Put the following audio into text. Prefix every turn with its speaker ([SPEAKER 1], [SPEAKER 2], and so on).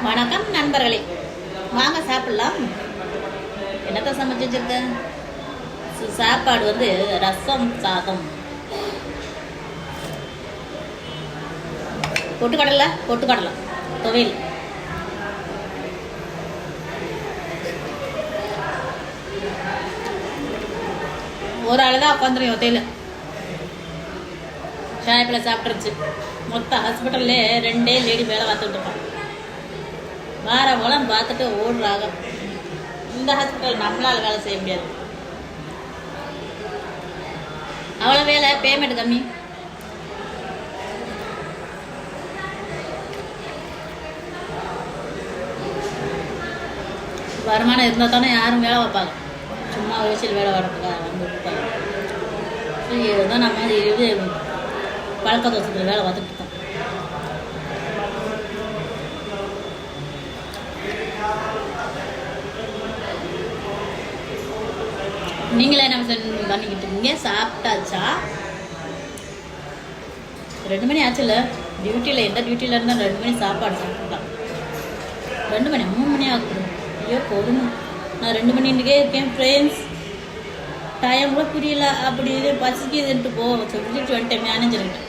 [SPEAKER 1] வணக்கம் நண்பர்களே, வாங்க சாப்பிடலாம். என்னத்த சமைச்சு வச்சிருக்கேன்? சாப்பாடு வந்து ரசம் சாதம், பொட்டுக்கடலை துவையல். ஒரு ஆள் தான் உட்காந்துரும் ஒத்தையில். ஷாப்பில் சாப்பிட்ருச்சு. மொத்த ஹாஸ்பிட்டல்லே 2 லேடி வேலை பார்த்துட்டு இருக்கோம். வார போலம் பார்த்துட்டு ஓடுறாங்க. இந்த ஹாஸ்பிட்டல் நம்மளால் வேலை செய்ய முடியாது, அவ்வளோ வேலை, பேமெண்ட் கம்மி. வருமானம் இருந்தால் தானே யாரும் வேலை வைப்பாங்க. சும்மா வயசில் வேலை வரதுக்காக வந்து கொடுப்பாங்க. இதுதான் நம்ம இது பழக்க தோசத்தில் வேலை பார்த்துட்டு இருக்கோம். நீங்களே என்ன பண்ணிக்கிட்டு இருக்கீங்க? சாப்பிட்டாச்சா? 2 மணி ஆச்சுல்ல. டியூட்டியில் எந்த டியூட்டியில் இருந்தால் 2 மணி சாப்பாடு சாப்பிடலாம். 2 மணி 3 மணி ஆகுது. ஐயோ போதும், நான் 2 மணிக்கே இருக்கேன் ஃப்ரெண்ட்ஸ். டைம் கூட புரியல. அப்படி பசிக்குதுன்ட்டு சொல்லிட்டு வந்துட்டேன் மேனேஜர்கிட்ட.